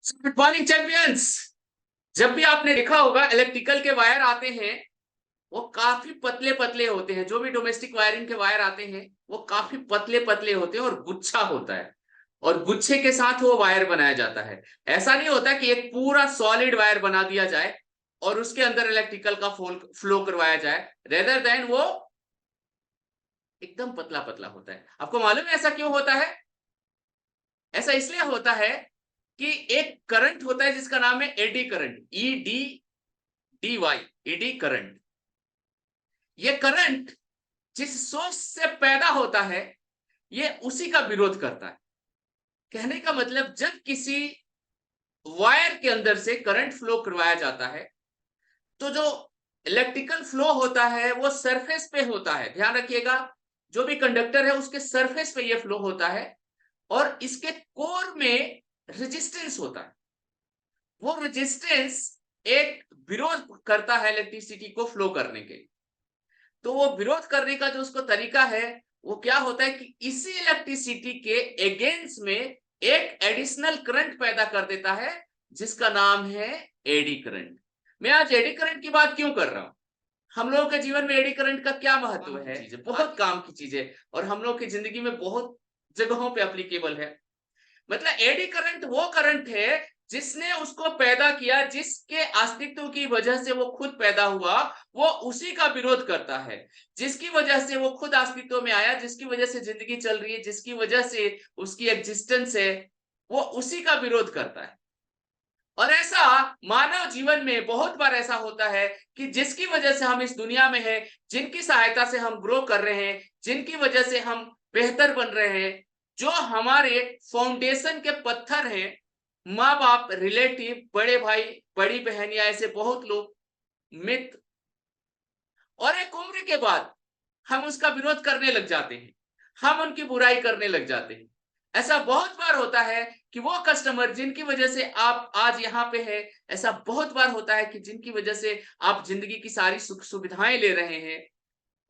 Good morning champions. जब भी आपने देखा होगा इलेक्ट्रिकल के वायर आते हैं, वो काफी पतले पतले होते हैं। जो भी डोमेस्टिक वायरिंग के वायर आते हैं वो काफी पतले पतले होते हैं और गुच्छा होता है, और गुच्छे के साथ वो वायर बनाया जाता है। ऐसा नहीं होता कि एक पूरा सॉलिड वायर बना दिया जाए और उसके अंदर इलेक्ट्रिकल का फ्लो करवाया जाए। रेदर देन वो एकदम पतला पतला होता है। आपको मालूम है ऐसा क्यों होता है? ऐसा इसलिए होता है कि एक करंट होता है जिसका नाम है eddy current, ED eddy current. ये करंट जिस सोर्स से पैदा होता है ये उसी का विरोध करता है। कहने का मतलब जब किसी वायर के अंदर से करंट फ्लो करवाया जाता है तो जो इलेक्ट्रिकल फ्लो होता है वो सरफेस पे होता है। ध्यान रखिएगा, जो भी कंडक्टर है उसके सरफेस पे ये फ्लो होता है और इसके कोर में रेजिस्टेंस होता है। वो रेजिस्टेंस एक विरोध करता है इलेक्ट्रिसिटी को फ्लो करने के लिए। तो वो विरोध करने का जो उसको तरीका है वो क्या होता है कि इसी इलेक्ट्रिसिटी के अगेंस्ट में एक एडिशनल करंट पैदा कर देता है जिसका नाम है एडी करंट। मैं आज एडी करंट की बात क्यों कर रहा हूं? हम लोगों के जीवन में एडी करंट का क्या महत्व है? बहुत काम की चीज है और हम लोग की जिंदगी में बहुत जगहों पे एप्लीकेबल है। मतलब एडी करंट वो करंट है जिसने उसको पैदा किया, जिसके अस्तित्व की वजह से वो खुद पैदा हुआ, वो उसी का विरोध करता है। जिसकी वजह से वो खुद अस्तित्व में आया, जिसकी वजह से जिंदगी चल रही है, जिसकी वजह से उसकी एग्जिस्टेंस है, वो उसी का विरोध करता है। और ऐसा मानव जीवन में बहुत बार ऐसा होता है कि जिसकी वजह से हम इस दुनिया में हैं, जिनकी सहायता से हम ग्रो कर रहे हैं, जिनकी वजह से हम बेहतर बन रहे हैं, जो हमारे फाउंडेशन के पत्थर हैं, माँ बाप, रिलेटिव, बड़े भाई, बड़ी बहन या ऐसे बहुत लोग, मित्र, और एक उम्र के बाद हम उसका विरोध करने लग जाते हैं, हम उनकी बुराई करने लग जाते हैं। ऐसा बहुत बार होता है कि वो कस्टमर जिनकी वजह से आप आज यहाँ पे है, ऐसा बहुत बार होता है कि जिनकी वजह से आप जिंदगी की सारी सुख सुविधाएं ले रहे हैं,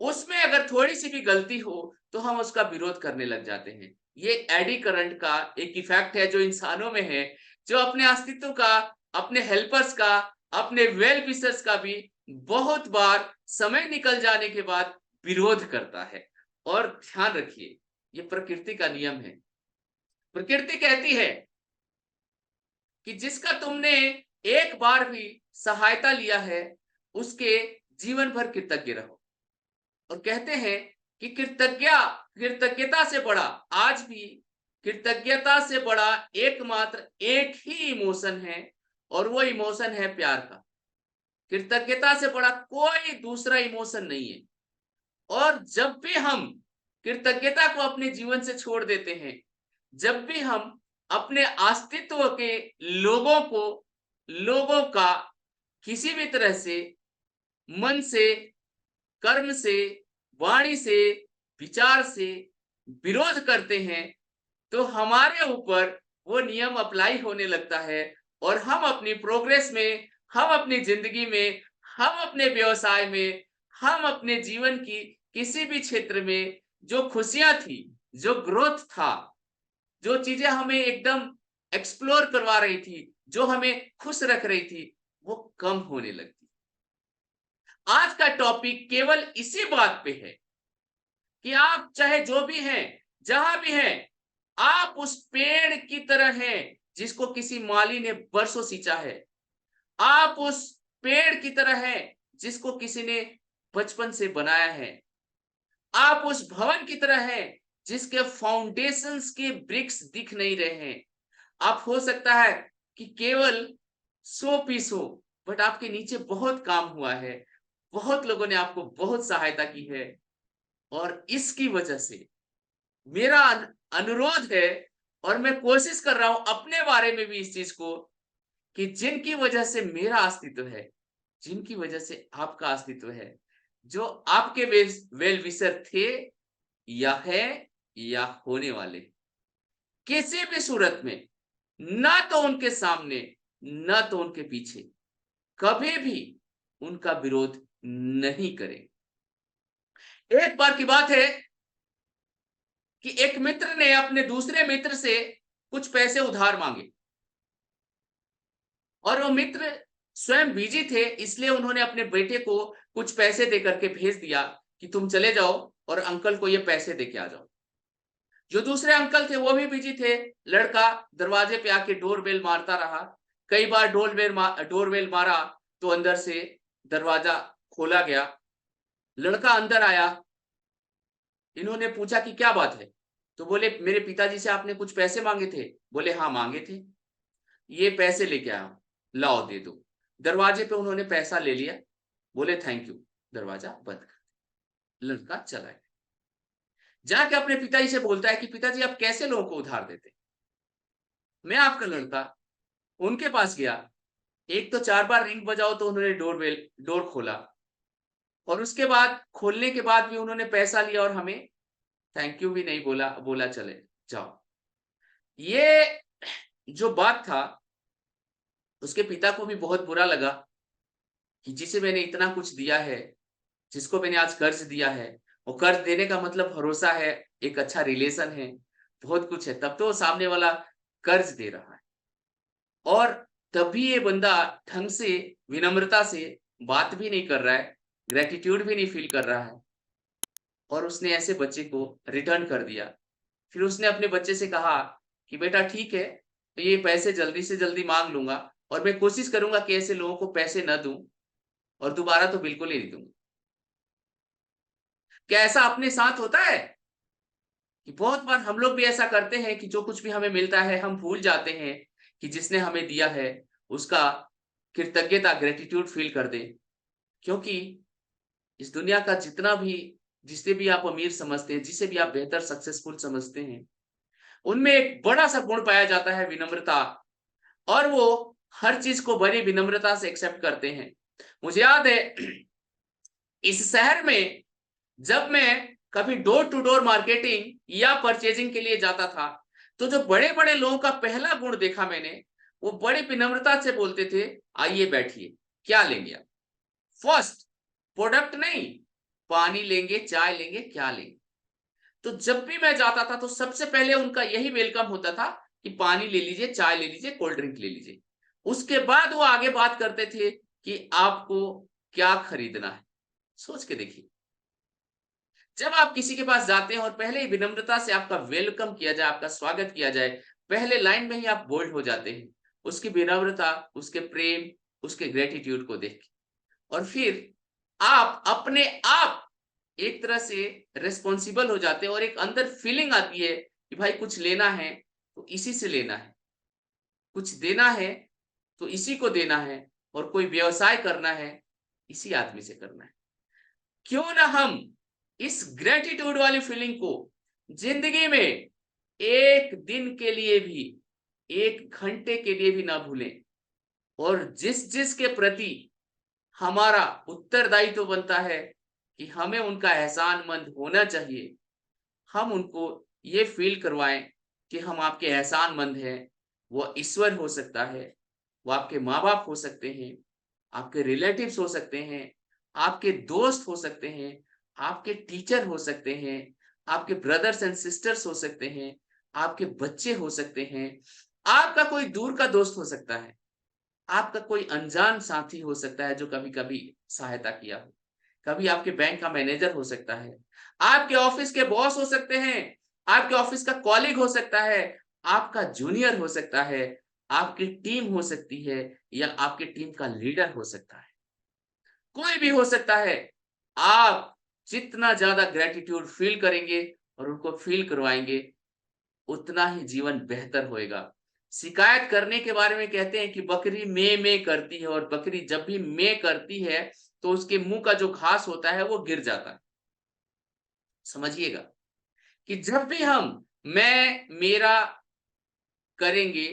उसमें अगर थोड़ी सी भी गलती हो तो हम उसका विरोध करने लग जाते हैं। ये एडी करंट का एक इफेक्ट है जो इंसानों में है, जो अपने अस्तित्व का, अपने हेल्पर्स का, अपने वेल विशर्स का भी बहुत बार समय निकल जाने के बाद विरोध करता है। और ध्यान रखिए, ये प्रकृति का नियम है। प्रकृति कहती है कि जिसका तुमने एक बार भी सहायता लिया है उसके जीवन भर कृतज्ञ रहो। और कहते हैं कि कृतज्ञता से बड़ा, आज भी कृतज्ञता से बड़ा एकमात्र एक ही इमोशन है, और वो इमोशन है प्यार का। कृतज्ञता से बड़ा कोई दूसरा इमोशन नहीं है। और जब भी हम कृतज्ञता को अपने जीवन से छोड़ देते हैं, जब भी हम अपने अस्तित्व के लोगों का किसी भी तरह से, मन से, कर्म से, वाणी से, विचार से विरोध करते हैं, तो हमारे ऊपर वो नियम अप्लाई होने लगता है और हम अपनी प्रोग्रेस में, हम अपनी जिंदगी में, हम अपने व्यवसाय में, हम अपने जीवन की किसी भी क्षेत्र में जो खुशियां थी, जो ग्रोथ था, जो चीजें हमें एकदम एक्सप्लोर करवा रही थी, जो हमें खुश रख रही थी, वो कम होने लगती। आज का टॉपिक केवल इसी बात पे है कि आप चाहे जो भी हैं, जहां भी हैं, आप उस पेड़ की तरह हैं जिसको किसी माली ने बरसों सींचा है। आप उस पेड़ की तरह हैं जिसको किसी ने बचपन से बनाया है। आप उस भवन की तरह हैं जिसके फाउंडेशंस के ब्रिक्स दिख नहीं रहे हैं। आप हो सकता है कि केवल 100 पीस हो, बट आपके नीचे बहुत काम हुआ है, बहुत लोगों ने आपको बहुत सहायता की है। और इसकी वजह से मेरा अनुरोध है, और मैं कोशिश कर रहा हूं अपने बारे में भी इस चीज को, कि जिनकी वजह से मेरा अस्तित्व है, जिनकी वजह से आपका अस्तित्व है, जो आपके वेल विशर थे या है या होने वाले, किसी भी सूरत में, ना तो उनके सामने, ना तो उनके पीछे, कभी भी उनका विरोध नहीं करें। एक बार की बात है कि एक मित्र ने अपने दूसरे मित्र से कुछ पैसे उधार मांगे। और वो मित्र स्वयं बिजी थे, इसलिए उन्होंने अपने बेटे को कुछ पैसे दे करके भेज दिया कि तुम चले जाओ और अंकल को ये पैसे दे के आ जाओ। जो दूसरे अंकल थे वो भी बिजी थे। लड़का दरवाजे पे आके डोरबेल मारता रहा। कई बार डोरबेल मारा तो अंदर से दरवाजा खोला गया। लड़का अंदर आया। इन्होंने पूछा कि क्या बात है? तो बोले मेरे पिताजी से आपने कुछ पैसे मांगे थे। बोले हाँ मांगे थे, ये पैसे लेके आया हूं, लाओ दे दो। दरवाजे पे उन्होंने पैसा ले लिया। बोले थैंक यू, दरवाजा बंद कर। लड़का चला गया। जाके अपने पिताजी से बोलता है कि पिताजी आप कैसे लोगों को उधार देते? मैं आपका लड़का उनके पास गया, एक तो 4 बार रिंग बजाओ तो उन्होंने डोर खोला, और उसके बाद खोलने के बाद भी उन्होंने पैसा लिया और हमें थैंक यू भी नहीं बोला, बोला चले जाओ। ये जो बात था, उसके पिता को भी बहुत बुरा लगा कि जिसे मैंने इतना कुछ दिया है, जिसको मैंने आज कर्ज दिया है, वो कर्ज देने का मतलब भरोसा है, एक अच्छा रिलेशन है, बहुत कुछ है, तब तो सामने वाला कर्ज दे रहा है। और तब भी ये बंदा ढंग से, विनम्रता से बात भी नहीं कर रहा है, ग्रेटिट्यूड भी नहीं फील कर रहा है, और उसने ऐसे बच्चे को रिटर्न कर दिया। फिर उसने अपने बच्चे से कहा कि बेटा ठीक है, तो ये पैसे जल्दी से जल्दी मांग लूंगा, और मैं कोशिश करूंगा कि ऐसे लोगों को पैसे न दूं, और दोबारा तो बिल्कुल ही नहीं दूंगा। क्या ऐसा अपने साथ होता है कि बहुत बार हम लोग भी ऐसा करते हैं कि जो कुछ भी हमें मिलता है हम भूल जाते हैं कि जिसने हमें दिया है उसका कृतज्ञता, ग्रेटिट्यूड फील कर दें? क्योंकि इस दुनिया का जितना भी, जिसे भी आप अमीर समझते हैं, जिसे भी आप बेहतर सक्सेसफुल समझते हैं, उनमें एक बड़ा सा गुण पाया जाता है, विनम्रता। और वो हर चीज को बड़ी विनम्रता से एक्सेप्ट करते हैं। मुझे याद है इस शहर में जब मैं कभी डोर टू डोर मार्केटिंग या परचेजिंग के लिए जाता था, तो जो बड़े बड़े लोगों का पहला गुण देखा मैंने, वो बड़ी विनम्रता से बोलते थे आइए बैठिए, क्या लेंगे आप? फर्स्ट, प्रोडक्ट नहीं, पानी लेंगे, चाय लेंगे, क्या लेंगे? तो जब भी मैं जाता था तो सबसे पहले उनका यही वेलकम होता था कि पानी ले लीजिए, चाय ले लीजिए, कोल्ड ड्रिंक ले लीजिए। उसके बाद वो आगे बात करते थे कि आपको क्या खरीदना है। सोच के देखिए, जब आप किसी के पास जाते हैं और पहले ही विनम्रता से आपका वेलकम किया जाए, आपका स्वागत किया जाए, पहले लाइन में ही आप बोल्ड हो जाते हैं उसकी विनम्रता, उसके प्रेम, उसके ग्रेटिट्यूड को देख के। और फिर आप अपने आप एक तरह से रिस्पॉन्सिबल हो जाते हैं, और एक अंदर फीलिंग आती है कि भाई कुछ लेना है तो इसी से लेना है, कुछ देना है तो इसी को देना है, और कोई व्यवसाय करना है इसी आदमी से करना है। क्यों ना हम इस ग्रेटिट्यूड वाली फीलिंग को जिंदगी में एक दिन के लिए भी, एक घंटे के लिए भी ना भूलें, और जिस जिस के प्रति हमारा उत्तरदायित्व बनता है कि हमें उनका एहसानमंद होना चाहिए, हम उनको ये फील करवाएं कि हम आपके एहसानमंद हैं। वो ईश्वर हो सकता है, वो आपके माँ बाप हो सकते हैं, आपके रिलेटिव्स हो सकते हैं, आपके दोस्त हो सकते हैं, आपके टीचर हो सकते हैं, आपके ब्रदर्स एंड सिस्टर्स हो सकते हैं, आपके बच्चे हो सकते हैं, आपका कोई दूर का दोस्त हो सकता है, आपका कोई अनजान साथी हो सकता है जो कभी कभी सहायता किया हो, कभी आपके बैंक का मैनेजर हो सकता है, आपके ऑफिस के बॉस हो सकते हैं, आपके ऑफिस का कॉलीग हो सकता है, आपका जूनियर हो सकता है, आपकी टीम हो सकती है, या आपकी टीम का लीडर हो सकता है, कोई भी हो सकता है। आप जितना ज्यादा ग्रेटिट्यूड फील करेंगे और उनको फील करवाएंगे, उतना ही जीवन बेहतर होएगा। शिकायत करने के बारे में कहते हैं कि बकरी में करती है, और बकरी जब भी में करती है तो उसके मुंह का जो घास होता है वो गिर जाता है। समझिएगा कि जब भी हम मैं मेरा करेंगे,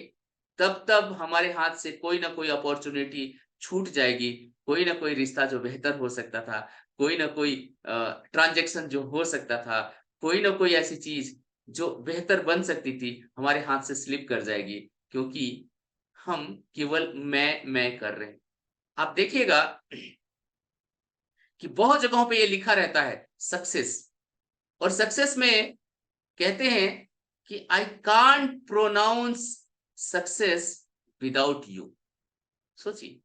तब तब हमारे हाथ से कोई ना कोई अपॉर्चुनिटी छूट जाएगी, कोई ना कोई रिश्ता जो बेहतर हो सकता था, कोई ना कोई ट्रांजैक्शन जो हो सकता था, कोई ना कोई ऐसी चीज जो बेहतर बन सकती थी, हमारे हाथ से स्लिप कर जाएगी, क्योंकि हम केवल मैं कर रहे हैं। आप देखिएगा कि बहुत जगहों पे ये लिखा रहता है सक्सेस, और सक्सेस में कहते हैं कि I can't pronounce success without you. सोचिए,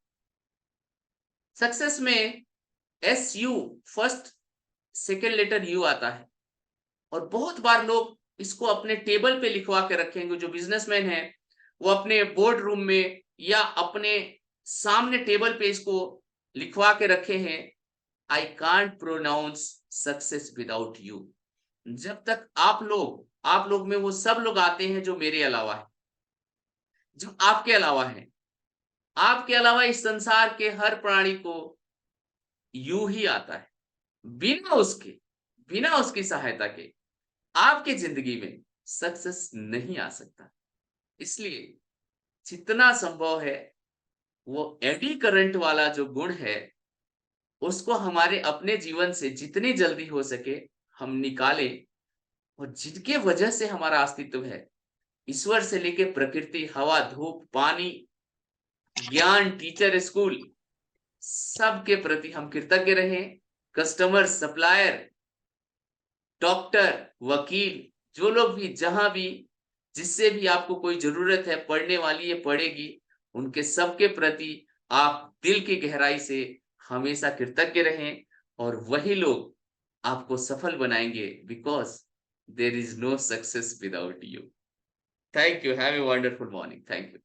सक्सेस में SU first second letter U आता है, और बहुत बार लोग इसको अपने टेबल पे लिखवा के रखेंगे। जो बिजनेसमैन है वो अपने बोर्ड रूम में या अपने सामने टेबल पे इसको लिखवा के रखे हैं, I can't pronounce success without you. जब तक आप लोग में वो सब लोग आते हैं जो मेरे अलावा है, जो आपके अलावा है, आपके अलावा इस संसार के हर प्राणी को यू ही आता है। बिना उसकी सहायता के आपके जिंदगी में सक्सेस नहीं आ सकता। इसलिए जितना संभव है वो एडी करंट वाला जो गुण है उसको हमारे अपने जीवन से जितनी जल्दी हो सके हम निकालें, और जिनके वजह से हमारा अस्तित्व है, ईश्वर से लेके प्रकृति, हवा, धूप, पानी, ज्ञान, टीचर, स्कूल, सबके प्रति हम कृतज्ञ रहें। कस्टमर, सप्लायर, डॉक्टर, वकील, जो लोग भी जहां भी जिससे भी आपको कोई जरूरत है पढ़ने वाली है, पढ़ेगी, उनके सबके प्रति आप दिल की गहराई से हमेशा कृतज्ञ रहें, और वही लोग आपको सफल बनाएंगे, because there is no success without you. Thank you, have a wonderful morning. Thank you.